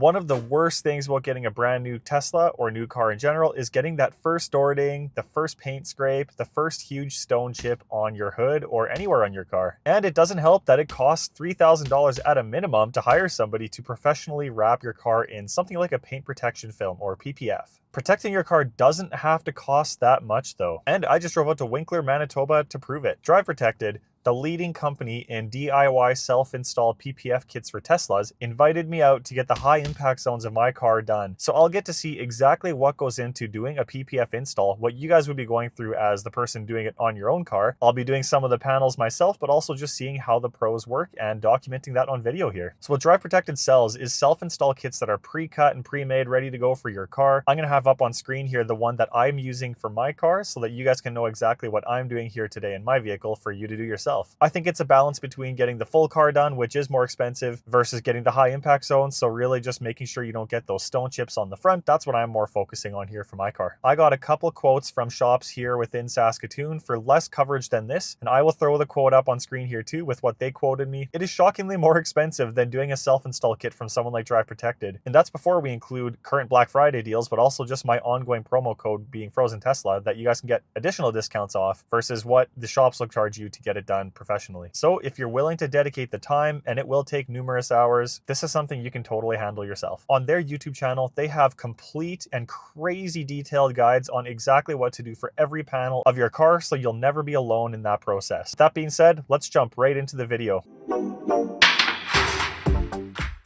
One of the worst things about getting a brand new Tesla or new car in general is getting that first door ding, the first paint scrape, the first huge stone chip on your hood or anywhere on your car. And it doesn't help that it costs $3,000 at a minimum to hire somebody to professionally wrap your car in something like a paint protection film or PPF. Protecting your car doesn't have to cost that much though. And I just drove out to Winkler, Manitoba to prove it. Drive Protected, the leading company in DIY self-install PPF kits for Teslas, invited me out to get the high impact zones of my car done. So I'll get to see exactly what goes into doing a PPF install, what you guys would be going through as the person doing it on your own car. I'll be doing some of the panels myself, but also just seeing how the pros work and documenting that on video here. So what Drive Protected sells is self-install kits that are pre-cut and pre-made, ready to go for your car. I'm gonna have up on screen here the one that I'm using for my car so that you guys can know exactly what I'm doing here today in my vehicle for you to do yourself. I think it's a balance between getting the full car done, which is more expensive, versus getting the high impact zones. So really just making sure you don't get those stone chips on the front. That's what I'm more focusing on here for my car. I got a couple quotes from shops here within Saskatoon for less coverage than this, and I will throw the quote up on screen here too with what they quoted me. It is shockingly more expensive than doing a self-install kit from someone like Drive Protected. And that's before we include current Black Friday deals, but also just my ongoing promo code being FrozenTesla that you guys can get additional discounts off versus what the shops will charge you to get it done professionally. So if you're willing to dedicate the time, and it will take numerous hours, this is something you can totally handle yourself. On their YouTube channel, they have complete and crazy detailed guides on exactly what to do for every panel of your car, so you'll never be alone in that process. That being said, let's jump right into the video.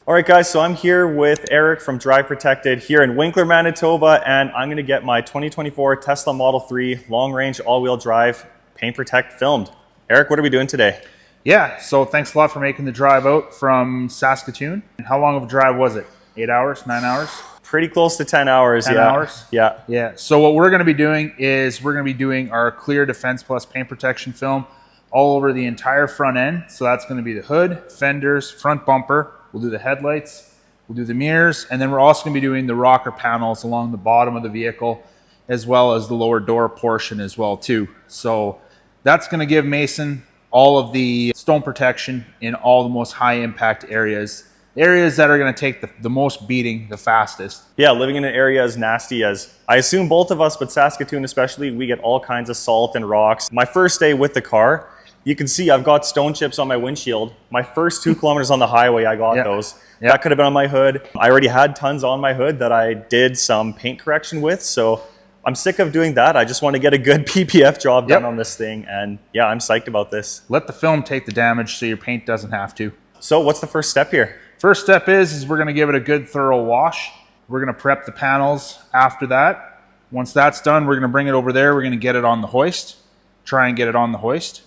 All right, guys, so I'm here with Eric from Drive Protected here in Winkler, Manitoba, and I'm gonna get my 2024 Tesla Model 3 long-range all-wheel drive paint protect filmed. Eric, what are we doing today? Yeah, so thanks a lot for making the drive out from Saskatoon. How long of a drive was it? 8 hours, 9 hours? Pretty close to 10 hours. 10 hours? Yeah. Yeah, so what we're gonna be doing is we're gonna be doing our Clear Defense Plus paint protection film all over the entire front end. So that's gonna be the hood, fenders, front bumper. We'll do the headlights, we'll do the mirrors, and then we're also gonna be doing the rocker panels along the bottom of the vehicle, as well as the lower door portion as well too. So that's gonna give Mason all of the stone protection in all the most high impact areas that are gonna take the most beating the fastest. Yeah, living in an area as nasty as, I assume both of us, but Saskatoon especially, we get all kinds of salt and rocks. My first day with the car, you can see I've got stone chips on my windshield. My first 2 kilometers on the highway, I got those. That could have been on my hood. I already had tons on my hood that I did some paint correction with, so I'm sick of doing that. I just want to get a good PPF job done on this thing, and yeah, I'm psyched about this. Let the film take the damage so your paint doesn't have to. So what's the first step here? First step is we're gonna give it a good thorough wash. We're gonna prep the panels after that. Once that's done, we're gonna bring it over there. We're gonna get it on the hoist. Try and get it on the hoist.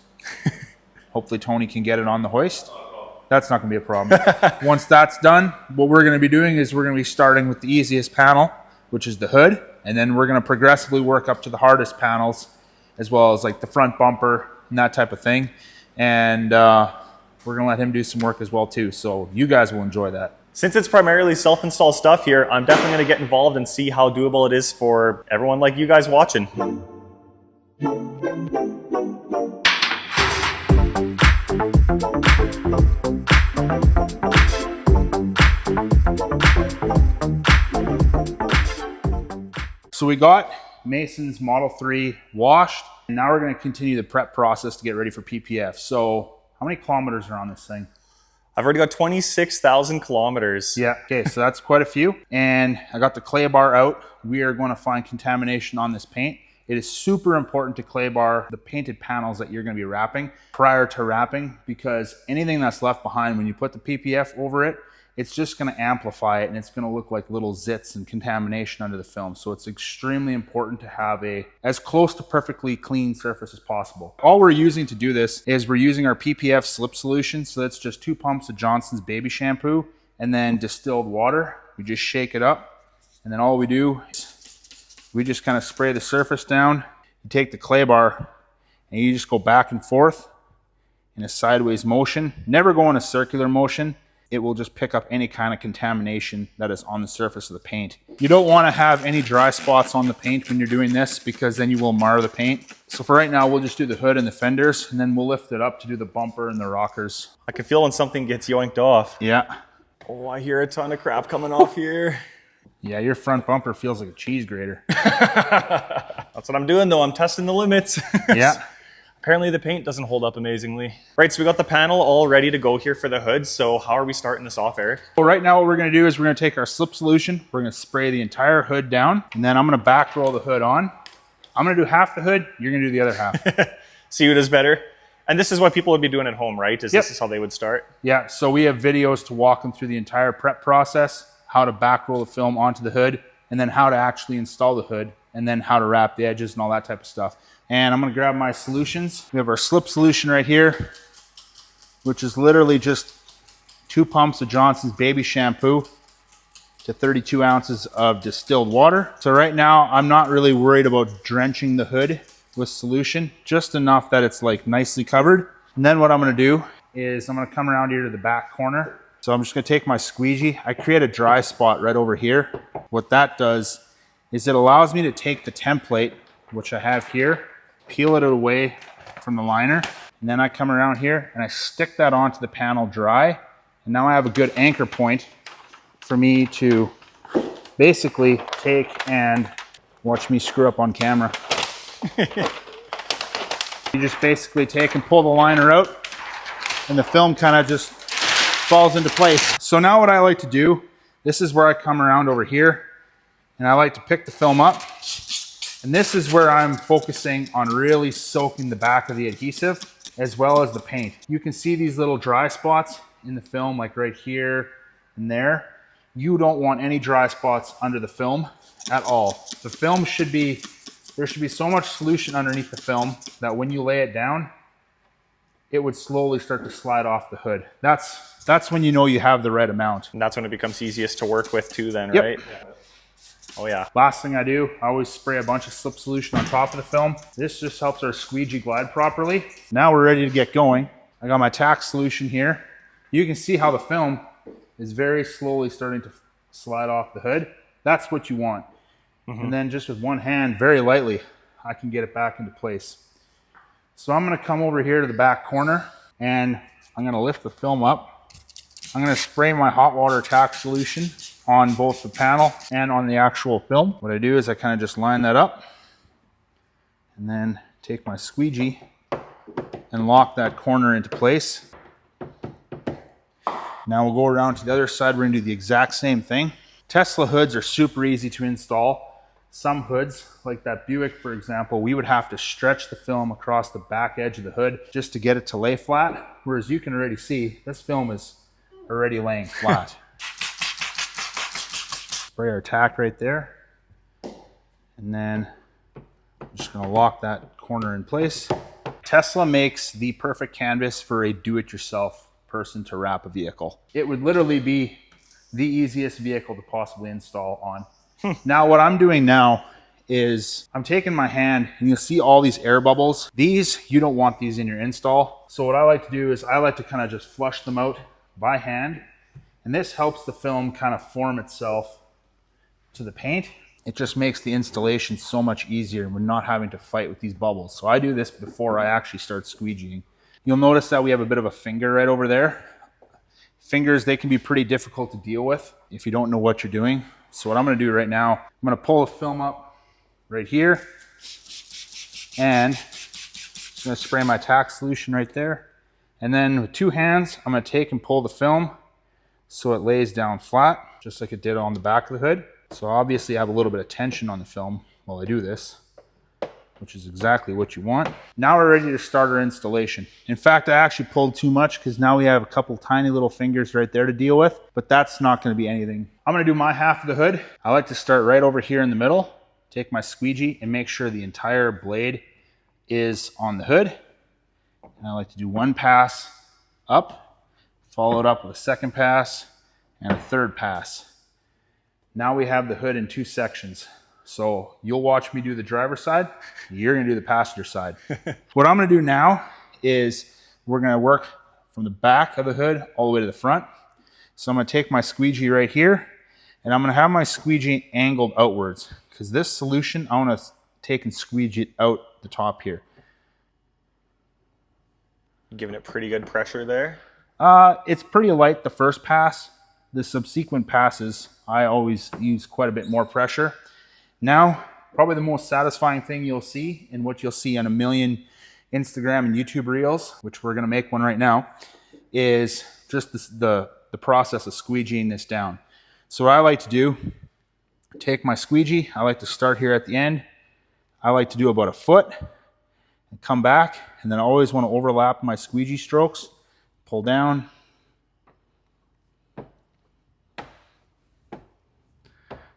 Hopefully Tony can get it on the hoist. That's not gonna be a problem. Once that's done, what we're gonna be doing is we're gonna be starting with the easiest panel, which is the hood. And then we're gonna progressively work up to the hardest panels, as well as like the front bumper and that type of thing. And we're gonna let him do some work as well too. So you guys will enjoy that. Since it's primarily self-install stuff here, I'm definitely gonna get involved and see how doable it is for everyone like you guys watching. So we got Mason's Model 3 washed, and now we're going to continue the prep process to get ready for PPF. So how many kilometers are on this thing? I've already got 26,000 kilometers. Yeah, okay, so that's quite a few. And I got the clay bar out. We are going to find contamination on this paint. It is super important to clay bar the painted panels that you're going to be wrapping prior to wrapping, because anything that's left behind when you put the PPF over it, it's just going to amplify it, and it's going to look like little zits and contamination under the film. So it's extremely important to have as close to perfectly clean surface as possible. All we're using to do this is we're using our PPF slip solution. So that's just 2 pumps of Johnson's baby shampoo and then distilled water. We just shake it up, and then all we do is we just kind of spray the surface down. You take the clay bar and you just go back and forth in a sideways motion. Never go in a circular motion. It will just pick up any kind of contamination that is on the surface of the paint. You don't want to have any dry spots on the paint when you're doing this, because then you will mar the paint. So for right now, we'll just do the hood and the fenders, and then we'll lift it up to do the bumper and the rockers. I can feel when something gets yoinked off. Yeah. Oh, I hear a ton of crap coming off here. Yeah, your front bumper feels like a cheese grater. That's what I'm doing though. I'm testing the limits. Yeah. Apparently the paint doesn't hold up amazingly. Right, so we got the panel all ready to go here for the hood. So how are we starting this off, Eric? Well, right now what we're gonna do is we're gonna take our slip solution, we're gonna spray the entire hood down, and then I'm gonna back roll the hood on. I'm gonna do half the hood, you're gonna do the other half. See who does better. And this is what people would be doing at home, right? Yep. This is how they would start? Yeah, so we have videos to walk them through the entire prep process, how to back roll the film onto the hood, and then how to actually install the hood, and then how to wrap the edges and all that type of stuff. And I'm gonna grab my solutions. We have our slip solution right here, which is literally just 2 pumps of Johnson's baby shampoo to 32 ounces of distilled water. So right now, I'm not really worried about drenching the hood with solution, just enough that it's like nicely covered. And then what I'm gonna do is I'm gonna come around here to the back corner. So I'm just gonna take my squeegee. I create a dry spot right over here. What that does is it allows me to take the template, which I have here, peel it away from the liner, and then I come around here and I stick that onto the panel dry. And now I have a good anchor point for me to basically take and watch me screw up on camera. You just basically take and pull the liner out and the film kind of just falls into place. So now what I like to do, this is where I come around over here and I like to pick the film up. And this is where I'm focusing on really soaking the back of the adhesive as well as the paint. You can see these little dry spots in the film, like right here and there. You don't want any dry spots under the film at all. The film should be, there should be so much solution underneath the film that when you lay it down, it would slowly start to slide off the hood. That's when you know you have the right amount. And that's when it becomes easiest to work with too then, Yep. right? Oh yeah. Last thing I do, I always spray a bunch of slip solution on top of the film. This just helps our squeegee glide properly. Now we're ready to get going. I got my tack solution here. You can see how the film is very slowly starting to slide off the hood. That's what you want. And then just with one hand, very lightly, I can get it back into place. So I'm gonna come over here to the back corner and I'm gonna lift the film up. I'm gonna spray my hot water tack solution on both the panel and on the actual film. What I do is I kind of just line that up and then take my squeegee and lock that corner into place. Now we'll go around to the other side. We're gonna do the exact same thing. Tesla hoods are super easy to install. Some hoods, like that Buick, for example, we would have to stretch the film across the back edge of the hood just to get it to lay flat. Whereas you can already see this film is already laying flat. Spray our tack right there. And then I'm just gonna lock that corner in place. Tesla makes the perfect canvas for a do-it-yourself person to wrap a vehicle. It would literally be the easiest vehicle to possibly install on. Now what I'm doing now is I'm taking my hand and you'll see all these air bubbles. These, you don't want these in your install. So what I like to do is I like to kind of just flush them out by hand. And this helps the film kind of form itself to the paint. It just makes the installation so much easier and we're not having to fight with these bubbles. So I do this before I actually start squeegeeing. You'll notice that we have a bit of a finger right over there. Fingers, they can be pretty difficult to deal with if you don't know what you're doing. So what I'm gonna do right now, I'm gonna pull the film up right here and I'm gonna spray my tack solution right there. And then with 2 hands, I'm gonna take and pull the film so it lays down flat, just like it did on the back of the hood. So obviously I have a little bit of tension on the film while I do this, which is exactly what you want. Now we're ready to start our installation. In fact, I actually pulled too much because now we have a couple tiny little fingers right there to deal with, but that's not gonna be anything. I'm gonna do my half of the hood. I like to start right over here in the middle, take my squeegee and make sure the entire blade is on the hood. And I like to do 1 pass up, followed up with a 2nd pass and a 3rd pass. Now we have the hood in 2 sections. So you'll watch me do the driver's side, you're gonna do the passenger side. What I'm gonna do now is we're gonna work from the back of the hood all the way to the front. So I'm gonna take my squeegee right here and I'm gonna have my squeegee angled outwards because this solution, I wanna take and squeegee it out the top here. Giving it pretty good pressure there. It's pretty light the first pass, the subsequent passes, I always use quite a bit more pressure. Now, probably the most satisfying thing you'll see, and what you'll see on a million Instagram and YouTube reels, which we're gonna make one right now, is just the process of squeegeeing this down. So what I like to do, take my squeegee, I like to start here at the end. I like to do about a foot and come back, and then I always want to overlap my squeegee strokes, pull down.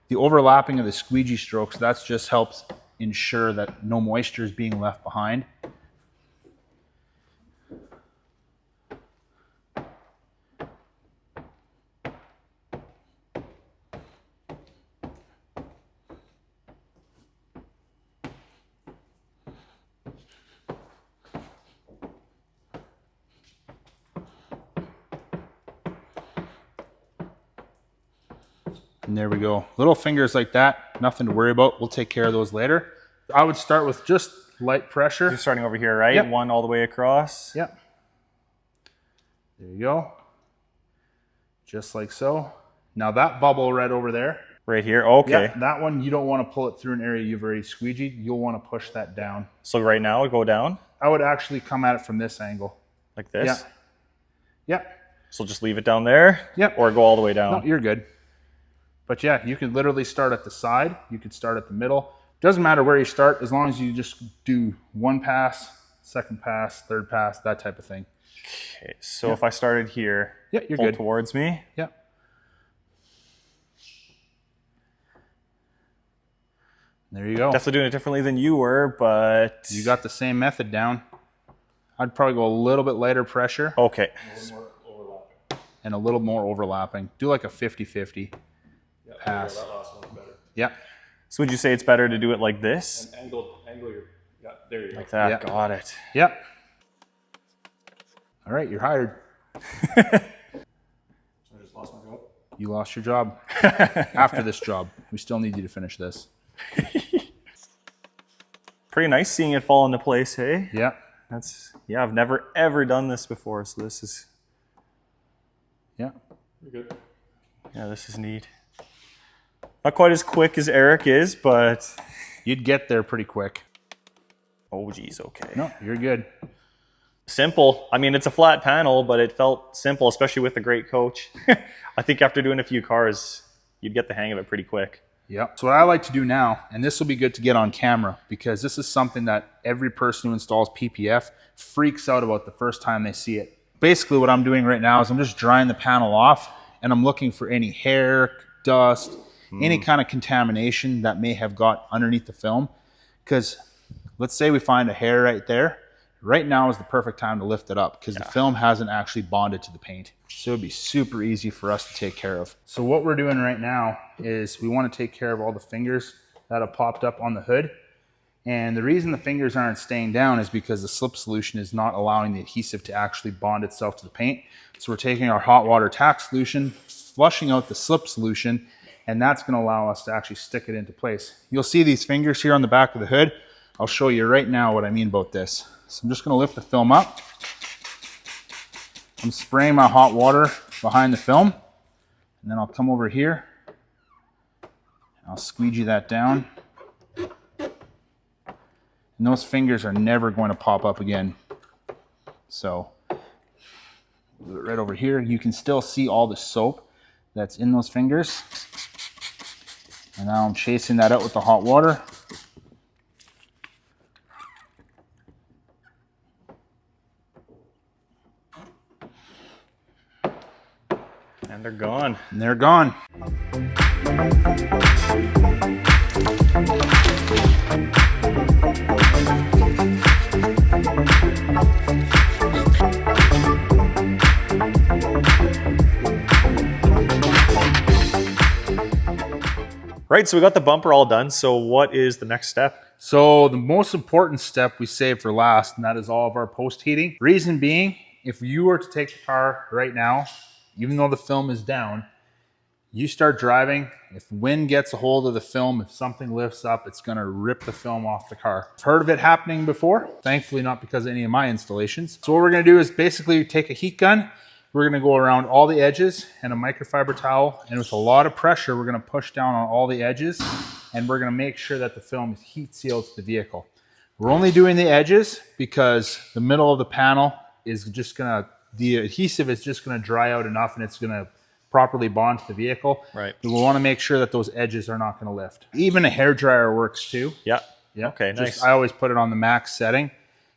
The overlapping of the squeegee strokes, that just helps ensure that no moisture is being left behind. And there we go. Little fingers like that, nothing to worry about. We'll take care of those later. I would start with just light pressure. You're starting over here, right? Yep. One all the way across. Yep. There you go. Just like so. Now that bubble right over there. Right here, okay. Yep, that one, you don't want to pull it through an area you've already squeegeed. You'll want to push that down. So right now, go down? I would actually come at it from this angle. Like this? Yeah. Yep. So just leave it down there? Yep. Or go all the way down? No, you're good. But yeah, you could literally start at the side. You could start at the middle. Doesn't matter where you start, as long as you just do one pass, second pass, third pass, that type of thing. Okay, so if I started here, you're pull good. Towards me. Yeah. There you go. Definitely doing it differently than you were, but... You got the same method down. I'd probably go a little bit lighter pressure. Okay. And a little more overlapping. Do like a 50-50 pass. That last one's better. Yep. So would you say it's better to do it like this? And angle your, yeah, there you go. Like that, Yeah. got it. Yep. All right, you're hired. I just lost my job. You lost your job. After this job, we still need you to finish this. Pretty nice seeing it fall into place, hey? Yep. Yeah, I've never ever done this before, so this is, Yeah. You're good. yeah, this is neat. Not quite as quick as Eric is, but... You'd get there pretty quick. Oh, geez, okay. No, you're good. Simple. I mean, it's a flat panel, but it felt simple, especially with a great coach. I think after doing a few cars, you'd get the hang of it pretty quick. Yep. So what I like to do now, and this will be good to get on camera, because this is something that every person who installs PPF freaks out about the first time they see it. Basically what I'm doing right now is I'm just drying the panel off, and I'm looking for any hair, dust, any kind of contamination that may have got underneath the film. Because let's say we find a hair right there. Right now is the perfect time to lift it up because the film hasn't actually bonded to the paint. So it'd be super easy for us to take care of. So what we're doing right now is we want to take care of all the fingers that have popped up on the hood. And the reason the fingers aren't staying down is because the slip solution is not allowing the adhesive to actually bond itself to the paint. So we're taking our hot water tack solution, flushing out the slip solution, and that's going to allow us to actually stick it into place. You'll see these fingers here on the back of the hood. I'll show you right now what I mean about this. So I'm just going to lift the film up. I'm spraying my hot water behind the film, and then I'll come over here. I'll squeegee that down. And those fingers are never going to pop up again. So right over here, you can still see all the soap that's in those fingers. And now I'm chasing that out with the hot water. And they're gone. And they're gone. Right, so we got the bumper all done. So what is the next step? So the most important step we save for last, and that is all of our post heating. Reason being, if you were to take the car right now, even though the film is down, you start driving, if wind gets a hold of the film, if something lifts up, it's gonna rip the film off the car. I've heard of it happening before, thankfully not because of any of my installations. So what we're gonna do is basically take a heat gun, We're gonna go around all the edges and a microfiber towel, and with a lot of pressure, we're gonna push down on all the edges, and we're gonna make sure that the film is heat sealed to the vehicle. We're only doing the edges because the middle of the panel is just gonna, the adhesive is just gonna dry out enough and it's gonna properly bond to the vehicle. Right. But we wanna make sure that those edges are not gonna lift. Even a hairdryer works too. Yeah. Yeah. Okay, nice. I always put it on the max setting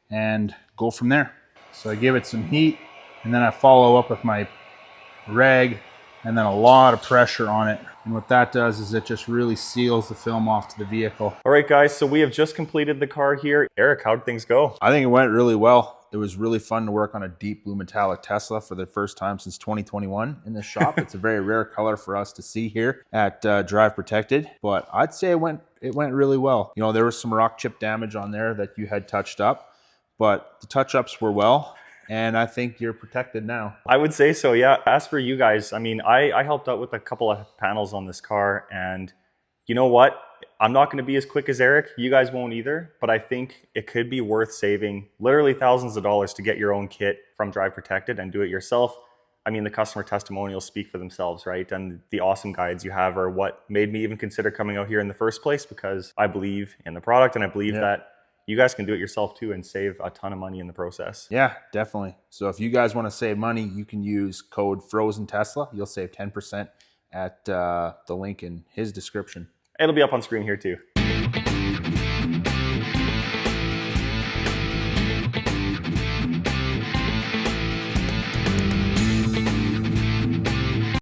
and go from there. So I give it some heat and then I follow up with my rag and then a lot of pressure on it. And what that does is it just really seals the film off to the vehicle. All right, guys, so we have just completed the car here. Eric, how'd things go? I think it went really well. It was really fun to work on a deep blue metallic Tesla for the first time since 2021 in this shop. It's a very rare color for us to see here at Drive Protected, but I'd say it went really well. You know, there was some rock chip damage on there that you had touched up, but the touch-ups were well, and I think you're protected now. I would say so, yeah. As for you guys, I mean, I helped out with a couple of panels on this car, and you know what? I'm not going to be as quick as Eric. You guys won't either, but I think it could be worth saving literally thousands of dollars to get your own kit from Drive Protected and do it yourself. I mean, the customer testimonials speak for themselves, right? And the awesome guides you have are what made me even consider coming out here in the first place, because I believe in the product and I believe that you guys can do it yourself too and save a ton of money in the process. Yeah, definitely. So if you guys want to save money, you can use code FrozenTesla. You'll save 10% at the link in his description. It'll be up on screen here too.